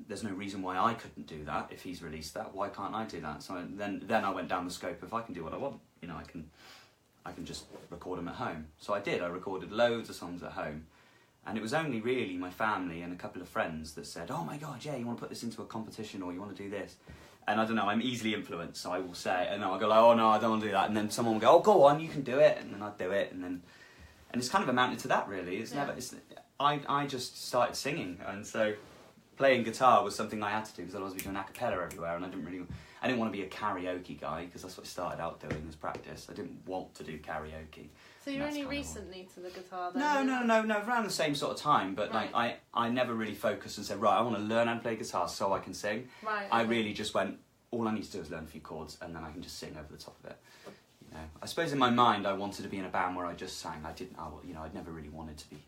there's no reason why I couldn't do that if he's released that. Why can't I do that? So then I went down the scope of I can do what I want. You know, I can just record them at home. So I did. I recorded loads of songs at home. And it was only really my family and a couple of friends that said, oh my God, yeah, you want to put this into a competition or you want to do this? And I don't know, I'm easily influenced, so I will say, and I'll go like, oh no, I don't want to do that. And then someone will go, oh, go on, you can do it. And then I'd do it. And it's kind of amounted to that, really. I just started singing. And so playing guitar was something I had to do because otherwise I'd be doing a cappella everywhere. And I didn't want to be a karaoke guy because that's what I started out doing as practice. I didn't want to do karaoke. So you're only recently to the guitar then? No, around the same sort of time. But like I never really focused and said, right, I want to learn how to play guitar so I can sing. Right. I really just went, all I need to do is learn a few chords and then I can just sing over the top of it. You know, I suppose in my mind I wanted to be in a band where I just sang. I'd never really wanted to be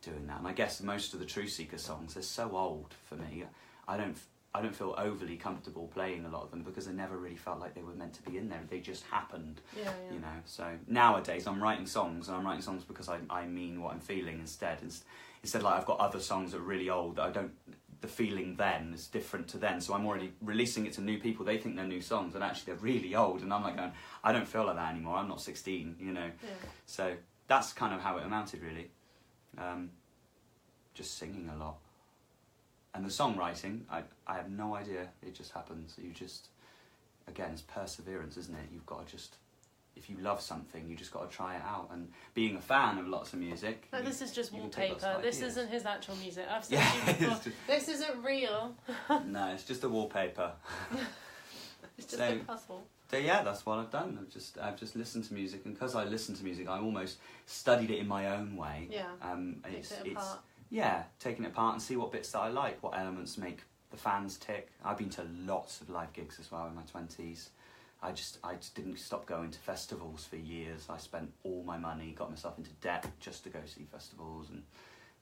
doing that. And I guess most of the Truth Seeker songs, they're so old for me. I don't I don't feel overly comfortable playing a lot of them because I never really felt like they were meant to be in there. They just happened, you know. So nowadays I'm writing songs, and I'm writing songs because I mean what I'm feeling instead. Instead, like I've got other songs that are really old that I don't. The feeling then is different to then, so I'm already releasing it to new people. They think they're new songs, and actually they're really old. And I'm like going, I don't feel like that anymore. I'm not 16, you know. Yeah. So that's kind of how it amounted, really. Just singing a lot. And the songwriting, I have no idea. It just happens. You just, again, it's perseverance, isn't it? You've got to just, if you love something, you just got to try it out. And being a fan of lots of music. No, this is just wallpaper. This isn't his actual music. I've said to you before, this isn't real. No, it's just a wallpaper. It's just a puzzle. So yeah, that's what I've done. I've just listened to music, and because I listen to music, I almost studied it in my own way. Yeah. It's apart. Yeah, taking it apart and see what bits that I like, what elements make the fans tick. I've been to lots of live gigs as well in my 20s. I just didn't stop going to festivals for years. I spent all my money, got myself into debt just to go see festivals and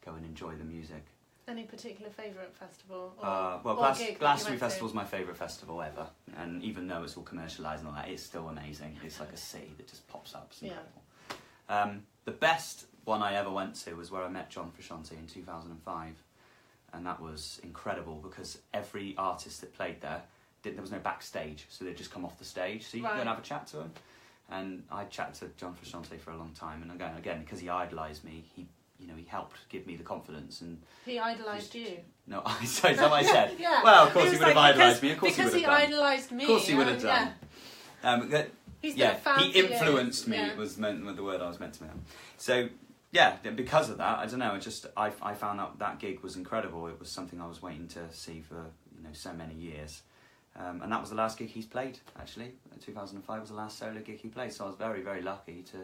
go and enjoy the music. Any particular favourite festival? Glastonbury Festival's my favourite festival ever. And even though it's all commercialised and all that, it's still amazing. It's like a sea that just pops up. It's incredible. The best one I ever went to was where I met John Frusciante in 2005. And that was incredible because every artist that played there, there was no backstage. So they'd just come off the stage. So you could go and have a chat to him. And I chatted to John Frusciante for a long time. And again, because he idolised me, he helped give me the confidence. And he idolised you? No, sorry, is that what I said? Yeah. Well, of course he would have idolised me. Of course he would have done. Because he idolised me. Of course he would have done. Yeah. He influenced me. It was the word I was meant to make. So yeah, because of that, I don't know. I found out that gig was incredible. It was something I was waiting to see for so many years, and that was the last gig he's played. Actually, 2005 was the last solo gig he played. So I was very, very lucky to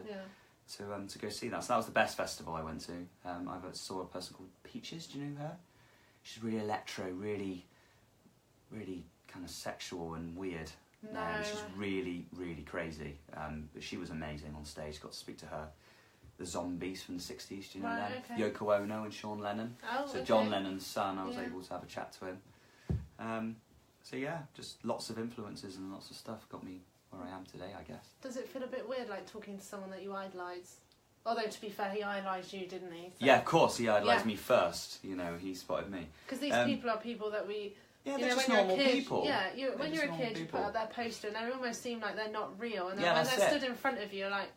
go see that. So that was the best festival I went to. I saw a person called Peaches. Do you know her? She's really electro, really, really kind of sexual and weird. No. She's really, really crazy. But she was amazing on stage. Got to speak to her. The Zombies from the 60s, do you know them? Okay. Yoko Ono and Sean Lennon. So John Lennon's son, I was able to have a chat to him. So yeah, just lots of influences and lots of stuff got me where I am today, I guess. Does it feel a bit weird, like talking to someone that you idolise? Although, to be fair, he idolised you, didn't he? So. Yeah, of course, he idolised me first. He spotted me. Because these people are people that we... Yeah, they're just normal people. Yeah, when you're a kid, you put up their poster and they almost seem like they're not real. And then when they're stood in front of you, you're like...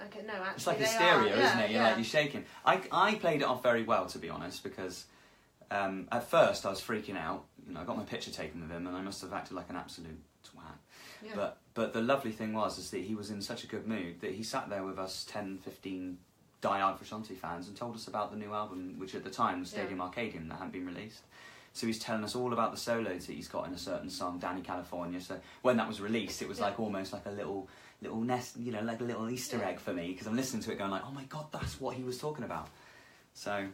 Okay, no, actually, it's like hysteria, isn't it? You're shaking. I played it off very well, to be honest, because at first I was freaking out. I got my picture taken with him, and I must have acted like an absolute twat. Yeah. But the lovely thing was that he was in such a good mood that he sat there with us 10, 15 die-hard Frusciante fans and told us about the new album, which at the time was Stadium Arcadium, that hadn't been released. So he's telling us all about the solos that he's got in a certain song, Danny California. So when that was released, it was like almost like a little nest, like a little Easter egg for me, because I'm listening to it going like, oh my God, that's what he was talking about. So,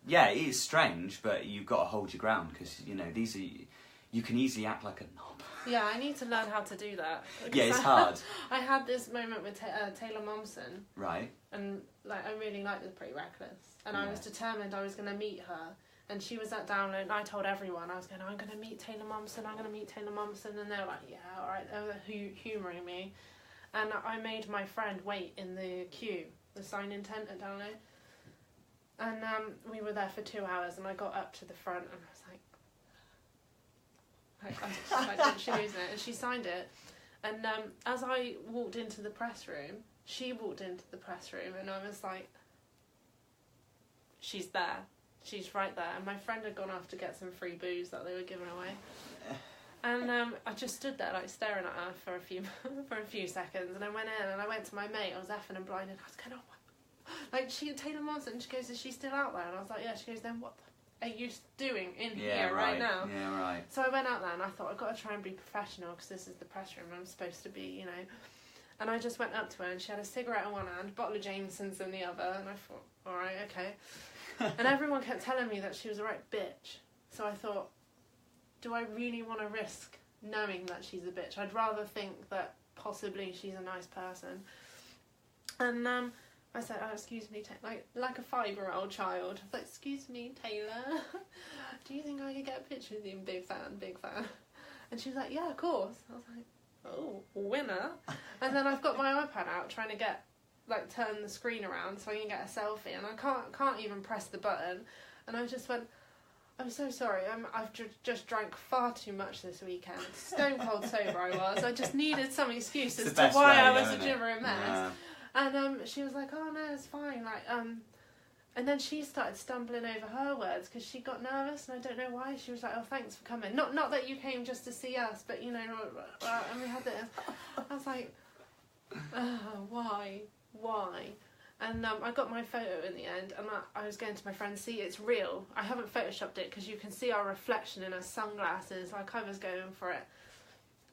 yeah, it is strange, but you've got to hold your ground, because, you can easily act like a knob. Yeah, I need to learn how to do that. Yeah, it's hard. I had this moment with Taylor Momsen. Right. And, I really liked the Pretty Reckless. And I was determined I was going to meet her. And she was at Download, and I told everyone, I was going, I'm going to meet Taylor Momsen, and they were like, yeah, alright, they were humouring me. And I made my friend wait in the queue, the sign-in tent at Download. And we were there for 2 hours, and I got up to the front, and I was like, did she lose it? And she signed it. And as I walked into the press room, she walked into the press room, and I was like, she's there. She's right there. And my friend had gone off to get some free booze that they were giving away. And I just stood there, staring at her for a few seconds. And I went in, and I went to my mate. I was effing and blinded. I was going, oh my... Taylor Momsen, she goes, is she still out there? And I was like, yeah. She goes, then what are you doing in here right now? Yeah, right. So I went out there, and I thought, I've got to try and be professional, because this is the press room. I'm supposed to be, And I just went up to her, and she had a cigarette in one hand, a bottle of Jameson's in the other. And I thought, all right, okay. And everyone kept telling me that she was a right bitch. So I thought, do I really want to risk knowing that she's a bitch? I'd rather think that possibly she's a nice person. And I said, "Oh, excuse me, like a 5-year-old child." I was like, "Excuse me, Taylor, do you think I could get a picture with you? Big fan, big fan." And she was like, "Yeah, of course." I was like, "Oh, winner!" And then I've got my iPad out trying to turn the screen around so I can get a selfie, and I can't even press the button. And I just went, "I'm so sorry. I've just drank far too much this weekend. Stone cold sober I was. I just needed some excuse as to why I was a gibbering mess." Yeah. And she was like, "Oh no, it's fine." And then she started stumbling over her words because she got nervous, and I don't know why. She was like, "Oh, thanks for coming. Not that you came just to see us, but and we had this." I was like, "Why?" And I got my photo in the end, and I was going to my friend, "See, it's real. I haven't photoshopped it because you can see our reflection in her sunglasses." Like, I was going for it.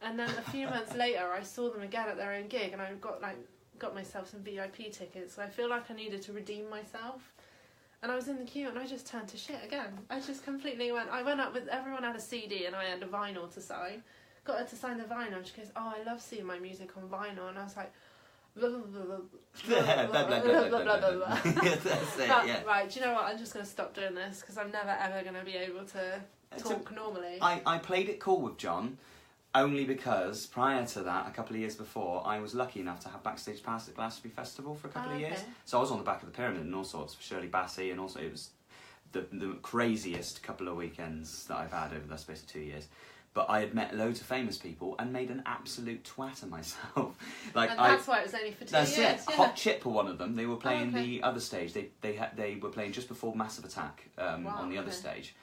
And then a few months later, I saw them again at their own gig, and I got myself some VIP tickets. So I feel like I needed to redeem myself. And I was in the queue, and I just turned to shit again. I just completely I went up with, everyone had a CD, and I had a vinyl to sign. Got her to sign the vinyl, and she goes, "Oh, I love seeing my music on vinyl." And I was like, blah, blah, blah, blah, blah, blah, blah, blah. That's it, yeah. Right, do you know what? I'm just going to stop doing this, because I'm never, ever going to be able to talk normally. I played it cool with John, only because prior to that, a couple of years before, I was lucky enough to have backstage pass at Glastonbury Festival for a couple of years. So I was on the back of the pyramid and all sorts, for Shirley Bassey, and also it was the craziest couple of weekends that I've had over the space of 2 years. But I had met loads of famous people and made an absolute twat of myself. And that's why it was only for 2 years. That's it. Yeah. Hot Chip were one of them. They were playing the other stage. They were playing just before Massive Attack on the other stage.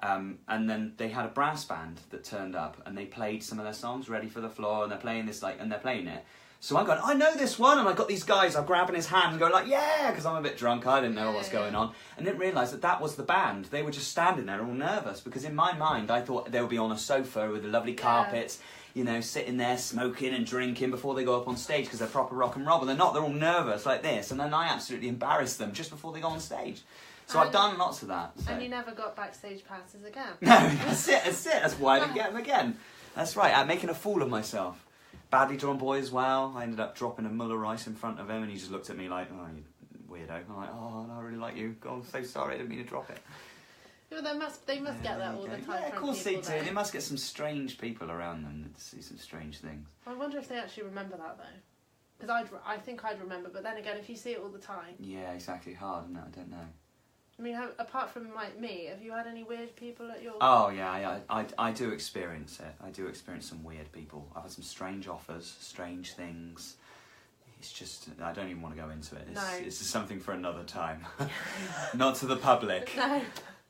And then they had a brass band that turned up, and they played some of their songs, Ready for the Floor, and they're playing this and they're playing it. So I'm going, "I know this one," and I got these guys, I'm grabbing his hand and going like, "Yeah," because I'm a bit drunk, I didn't know what's going on, and didn't realise that was the band. They were just standing there all nervous, because in my mind I thought they would be on a sofa with the lovely carpets, sitting there smoking and drinking before they go up on stage, because they're proper rock and roll, but they're not, they're all nervous like this, and then I absolutely embarrassed them just before they go on stage. So I've done lots of that. So. And you never got backstage passes again? No, that's it. That's why I didn't get them again. That's right, I'm making a fool of myself. Badly Drawn Boy as well. I ended up dropping a Muller Rice in front of him, and he just looked at me like, "Oh, you weirdo." I'm like, "Oh, no, I really like you. God, I'm so sorry, I didn't mean to drop it." Yeah, they must get that all the time. Yeah, of course they do. They must get some strange people around them that see some strange things. I wonder if they actually remember that, though. Because I think I'd remember, but then again, if you see it all the time... Yeah, exactly. Hard, isn't it? I don't know. I mean, apart from me, have you had any weird people at your... Oh, yeah, I do experience it. I do experience some weird people. I've had some strange offers, strange things. It's just, I don't even want to go into it. It's something for another time. Not to the public. No.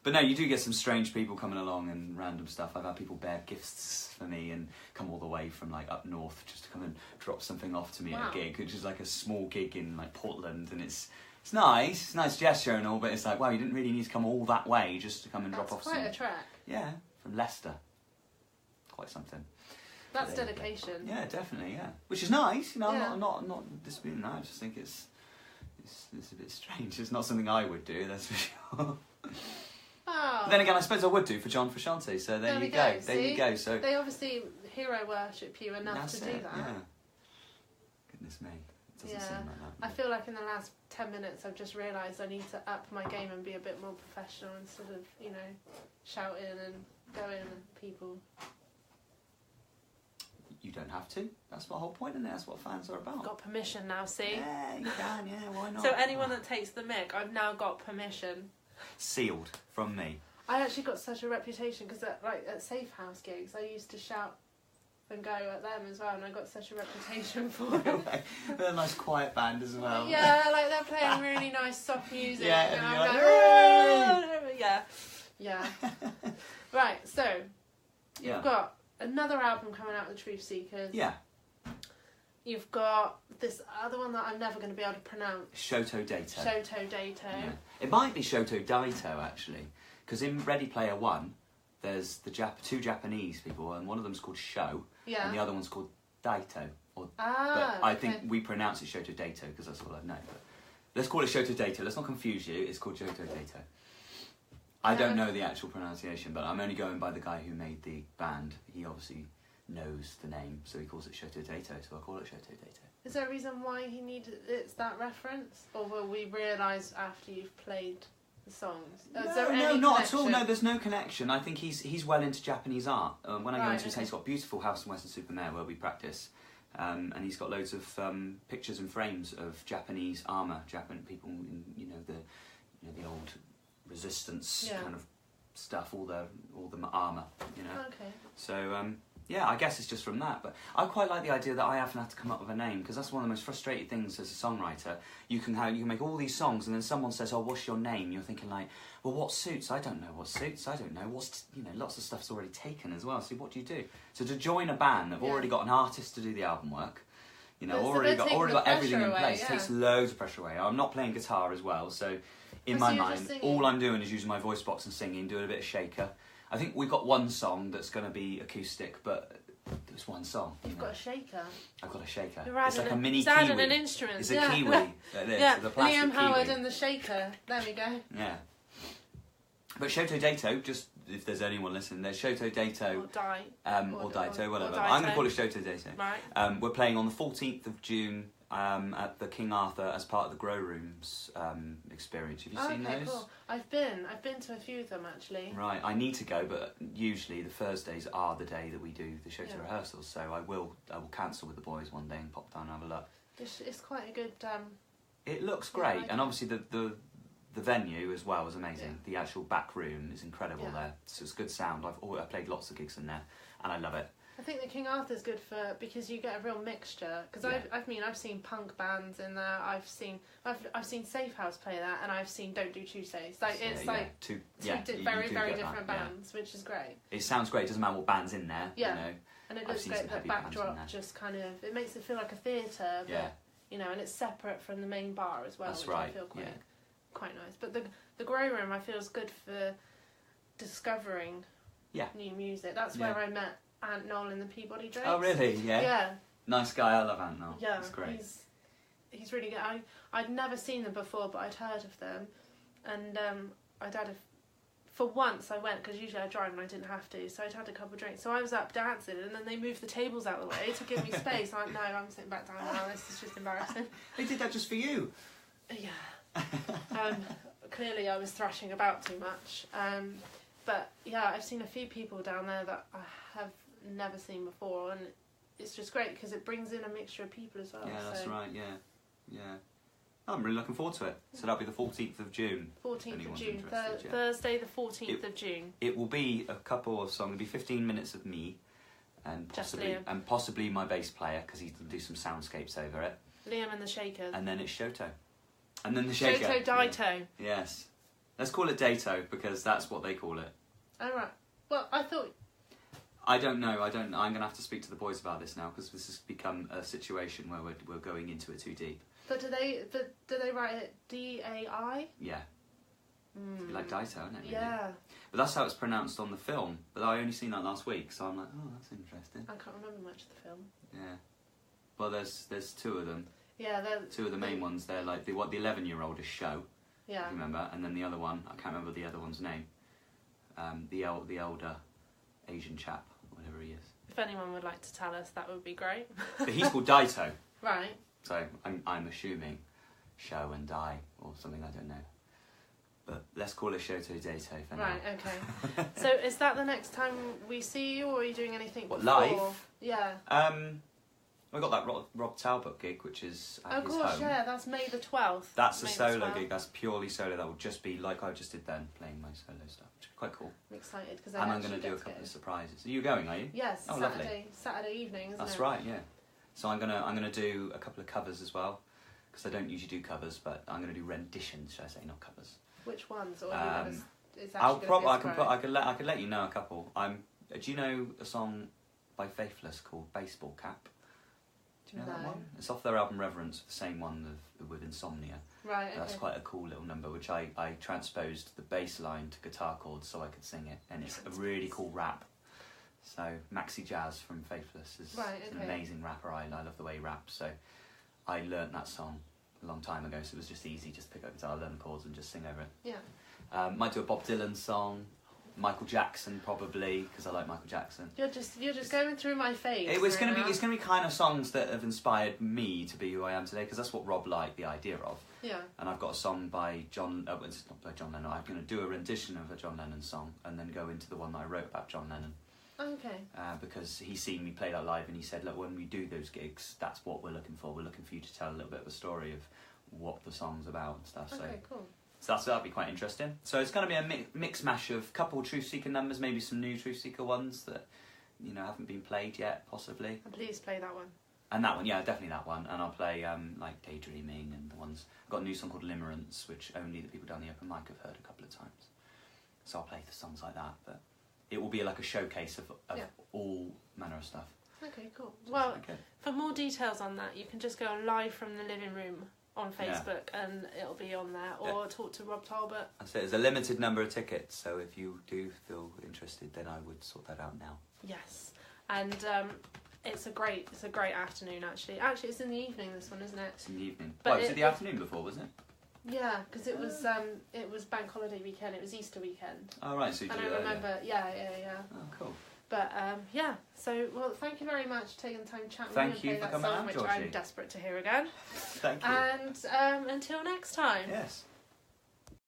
But no, you do get some strange people coming along and random stuff. I've had people bear gifts for me and come all the way from like up north just to come and drop something off to me at a gig, which is like a small gig in like Portland, and it's nice gesture and all, but it's like, wow, you didn't really need to come all that way just to come and drop off something. That's quite a trek. Yeah, from Leicester. Quite something. That's dedication. Yeah, definitely, yeah. Which is nice, I'm not disputing that, I just think it's a bit strange. It's not something I would do, that's for sure. Oh. But then again, I suppose I would do for John Frusciante, so there you go. There you go. So they obviously hero worship you enough to do that. Yeah. Goodness me. It doesn't seem like that. I feel like in the last 10 minutes I've just realised I need to up my game and be a bit more professional instead of, shouting and going at people. You don't have to. That's the whole point, and that's what fans are about. I've got permission now, see? Yeah, you can, why not? So anyone that takes the mic, I've now got permission. Sealed from me. I actually got such a reputation because at Safe House gigs I used to shout and go at them as well, and I got such a reputation for it. They're a nice quiet band as well. Yeah, like they're playing really nice soft music. Yeah, and I'm like, yeah. Right, so you've got another album coming out with Truth Seekers. Yeah. You've got this other one that I'm never going to be able to pronounce. Shoto Dato. Yeah. It might be Shoto Daito, actually, because in Ready Player One, there's the two Japanese people, and one of them's called Sho, and the other one's called Daito. But I think we pronounce it Shoto Daito, because that's all I know. But let's call it Shoto Daito. Let's not confuse you. It's called Shoto Daito. I don't know the actual pronunciation, but I'm only going by the guy who made the band. He obviously knows the name, so he calls it Shoto Daito, so I'll call it Shoto Daito. Is there a reason why he needed it's that reference, or will we realise after you've played the songs? No, not at all. No, there's no connection. I think he's well into Japanese art. When I go into his house, he's got a beautiful house in Weston-super-Mare where we practice, and he's got loads of pictures and frames of Japanese armour, Japanese people in the old resistance kind of stuff, all the armour, Okay. So yeah, I guess it's just from that. But I quite like the idea that I haven't had to come up with a name, because that's one of the most frustrating things as a songwriter. You can make all these songs, and then someone says, "Oh, what's your name?" You're thinking like, "Well, what suits? I don't know what suits. I don't know what's lots of stuff's already taken as well. So what do you do? So to join a band, they've already got an artist to do the album work. Already got everything in place. It takes loads of pressure away. I'm not playing guitar as well, so in my mind, all I'm doing is using my voice box and singing, doing a bit of shaker. I think we've got one song that's going to be acoustic, but there's one song. You've got a shaker. I've got a shaker. It's like a mini kiwi. Adding an instrument. It's a kiwi. Like this, yeah, the plastic Liam Howard kiwi. and the shaker. There we go. Yeah. But Shoto Dato, just if there's anyone listening, there's Shoto Dato. Or Daito, whatever. Or I'm going to call it Shoto Dato. Right. We're playing on the 14th of June at the King Arthur as part of the Grow Rooms experience. Have you seen those? Cool. I've been to a few of them actually. Right, I need to go, but usually the Thursdays are the day that we do the Shoto rehearsals, so I will cancel with the boys one day and pop down and have a look. It's quite a good. It looks great, and obviously the venue as well is amazing. The actual back room is incredible there, so it's good sound. I've played lots of gigs in there, and I love it. I think the King Arthur's good because you get a real mixture. Because I've seen punk bands in there. I've seen Safe House play that, and I've seen Don't Do Tuesdays. Two very different bands, which is great. It sounds great. It doesn't matter what band's in there. And it looks great. That backdrop just kind of it makes it feel like a theatre. But, and it's separate from the main bar as well. That's which right. I feel quite nice. But the Grow Room I feel is good for discovering new music. That's where I met Ant Knoll in the Peabody Drakes. Oh really? Yeah. Nice guy. I love Ant Knoll. Yeah, that's great. He's really good. I'd never seen them before, but I'd heard of them, and for once I went because usually I drive and I didn't have to, so I'd had a couple of drinks. So I was up dancing, and then they moved the tables out of the way to give me space. I'm like, no, I'm sitting back down now. This is just embarrassing. They did that just for you. Yeah. Clearly I was thrashing about too much. But yeah, I've seen a few people down there that I have never seen before, and it's just great because it brings in a mixture of people as well. Yeah, that's right. Yeah. I'm really looking forward to it. So that'll be the 14th of June. 14th of June, Thursday the 14th of June. It will be a couple of songs. It'll be 15 minutes of me, and possibly my bass player because he'll do some soundscapes over it. Liam and the Shakers. And then it's Shoto. And then the shaker. Shoto Daito. Yeah. Yes. Let's call it Dato because that's what they call it. Oh right. Well, I thought. I don't know. I'm going to have to speak to the boys about this now because this has become a situation where we're going into it too deep. But do they write it D-A-I? Yeah. Like Daito, isn't it? Really? Yeah. But that's how it's pronounced on the film. But I only seen that last week, so I'm like, oh, that's interesting. I can't remember much of the film. Yeah. Well, there's two of them. Yeah, two of the main ones. They're like the 11-year-old is Show. Yeah. Remember, and then the other one, I can't remember the other one's name. The elder Asian chap, whatever he is. If anyone would like to tell us, that would be great. But he's called Daito. Right. So I'm assuming Show and Dai or something, I don't know. But let's call it Shoto Daito for now. Right, okay. So is that the next time we see you, or are you doing anything before? Live? Yeah. We got that Rob Talbot gig, which is at his course, home. yeah, that's May the 12th. That's a solo gig, that's purely solo. That will just be like I just did then, playing my solo stuff, which is quite cool. I'm excited because I'm going to do a couple of surprises. Are you going, are you? Yes, oh, Saturday evening, isn't That's right, yeah. So I'm gonna do a couple of covers as well, because I don't usually do covers, but I'm gonna do renditions, should I say, not covers. Which ones? Or I could let you know a couple. Do you know a song by Faithless called Baseball Cap? Do you know that one? It's off their album Reverence, the same one with Insomnia. Right, okay. That's quite a cool little number, which I transposed the bass line to guitar chords so I could sing it, and it's a really cool rap. So Maxi Jazz from Faithless is an amazing rapper. I love the way he raps. So I learnt that song a long time ago, so it was just easy, just pick up guitar, learn the chords, and just sing over it. Yeah. Might do a Bob Dylan song. Michael Jackson probably, because I like Michael Jackson. You're just going through my face. It's gonna be kind of songs that have inspired me to be who I am today, because that's what Rob liked the idea of. Yeah. And I've got a song by John. It's not by John Lennon. I'm gonna do a rendition of a John Lennon song, and then go into the one that I wrote about John Lennon. Okay. Because he's seen me play that live, and he said, look, when we do those gigs, that's what we're looking for. We're looking for you to tell a little bit of a story of what the song's about and stuff. Okay, cool. So that'll be quite interesting. So it's going to be a mix mash of couple Truth Seeker numbers, maybe some new Truth Seeker ones that haven't been played yet, possibly. Please play that one. And that one, yeah, definitely that one. And I'll play like Daydreaming and the ones. I've got a new song called Limerence, which only the people down the open mic have heard a couple of times. So I'll play the songs like that, but it will be like a showcase of all manner of stuff. Okay, cool. Well, for more details on that, you can just go live from the living room on Facebook, and it'll be on there, or talk to Rob Talbot. I say there's a limited number of tickets, so if you do feel interested, then I would sort that out now. Yes, and it's a great afternoon actually. Actually, it's in the evening. This one, isn't it? It's in the evening. But was it the afternoon before, wasn't it? Yeah, because it was bank holiday weekend. It was Easter weekend. Oh right, so you and I remember, yeah. Oh, cool. But so thank you very much for taking the time to chat with me. Thank you for coming out, Georgie. Which I'm desperate to hear again. Thank you. And until next time. Yes.